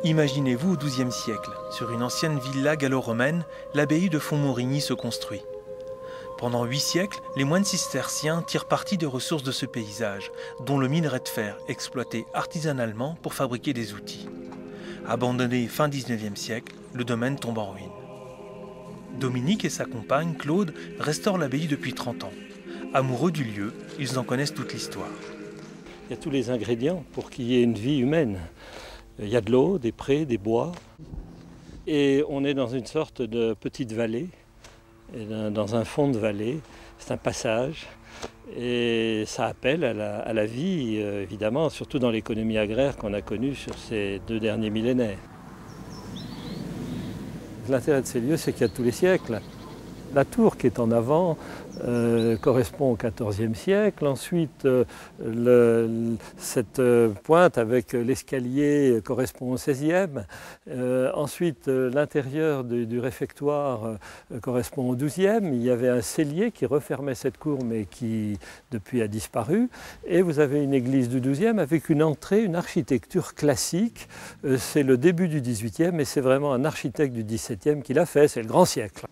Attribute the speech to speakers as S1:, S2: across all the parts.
S1: Imaginez-vous au XIIe siècle, sur une ancienne villa gallo-romaine, l'abbaye de Fontmorigny se construit. Pendant 8 siècles, les moines cisterciens tirent parti des ressources de ce paysage, dont le minerai de fer, exploité artisanalement pour fabriquer des outils. Abandonné fin XIXe siècle, le domaine tombe en ruine. Dominique et sa compagne, Claude, restaurent l'abbaye depuis 30 ans. Amoureux du lieu, ils en connaissent toute l'histoire.
S2: Il y a tous les ingrédients pour qu'il y ait une vie humaine. Il y a de l'eau, des prés, des bois. Et on est dans une sorte de petite vallée, dans un fond de vallée. C'est un passage. Et ça appelle à la vie, évidemment, surtout dans l'économie agraire qu'on a connue sur ces 2 derniers millénaires. L'intérêt de ces lieux, c'est qu'il y a tous les siècles. La tour qui est en avant correspond au XIVe siècle. Ensuite, cette pointe avec l'escalier correspond au XVIe. Ensuite, l'intérieur du réfectoire correspond au XIIe. Il y avait un cellier qui refermait cette cour, mais qui depuis a disparu. Et vous avez une église du XIIe avec une entrée, une architecture classique. C'est le début du XVIIIe et c'est vraiment un architecte du XVIIe qui l'a fait. C'est le grand siècle.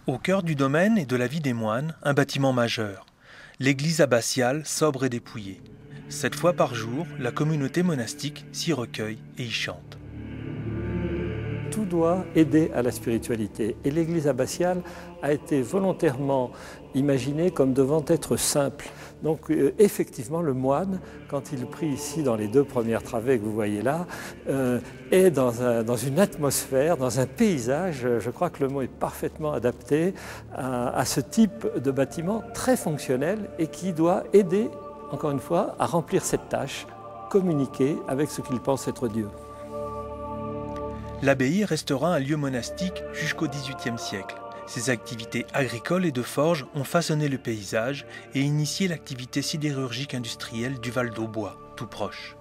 S1: Au cœur du domaine et de la vie des moines, un bâtiment majeur, l'église abbatiale sobre et dépouillée. 7 fois par jour, la communauté monastique s'y recueille et y chante.
S2: Tout doit aider à la spiritualité et l'église abbatiale a été volontairement imaginée comme devant être simple. Donc effectivement le moine, quand il prie ici dans les 2 premières travées que vous voyez là, est dans une atmosphère, dans un paysage, je crois que le mot est parfaitement adapté à ce type de bâtiment très fonctionnel et qui doit aider, encore une fois, à remplir cette tâche, communiquer avec ce qu'il pense être Dieu.
S1: L'abbaye restera un lieu monastique jusqu'au XVIIIe siècle. Ses activités agricoles et de forge ont façonné le paysage et initié l'activité sidérurgique industrielle du Val d'Aubois, tout proche.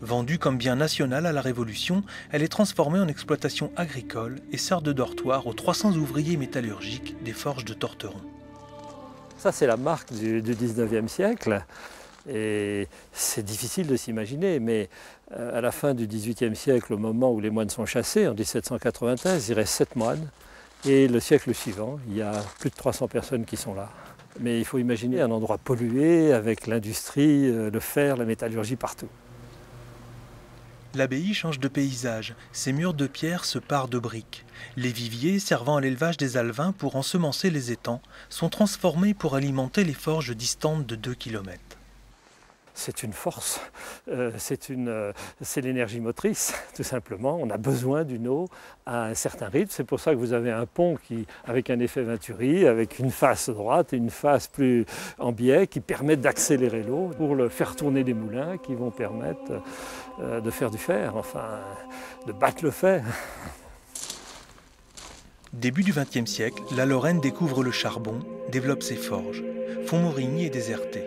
S1: Vendue comme bien national à la Révolution, elle est transformée en exploitation agricole et sert de dortoir aux 300 ouvriers métallurgiques des forges de Torteron.
S2: Ça, c'est la marque du XIXe siècle. Et c'est difficile de s'imaginer, mais à la fin du XVIIIe siècle, au moment où les moines sont chassés, en 1793, il reste 7 moines. Et le siècle suivant, il y a plus de 300 personnes qui sont là. Mais il faut imaginer un endroit pollué, avec l'industrie, le fer, la métallurgie partout.
S1: L'abbaye change de paysage. Ses murs de pierre se parent de briques. Les viviers servant à l'élevage des alevins pour ensemencer les étangs sont transformés pour alimenter les forges distantes de 2 km.
S2: C'est une force, c'est l'énergie motrice, tout simplement. On a besoin d'une eau à un certain rythme. C'est pour ça que vous avez un pont avec un effet Venturi, avec une face droite et une face plus en biais qui permettent d'accélérer l'eau pour faire tourner des moulins qui vont permettre de faire du fer, enfin de battre le fer.
S1: Début du XXe siècle, la Lorraine découvre le charbon, développe ses forges. Fontmorigny est déserté.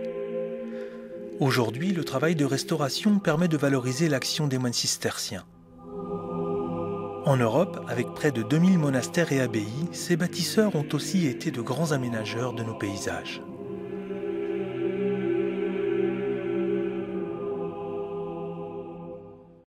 S1: Aujourd'hui, le travail de restauration permet de valoriser l'action des moines cisterciens. En Europe, avec près de 2000 monastères et abbayes, ces bâtisseurs ont aussi été de grands aménageurs de nos paysages.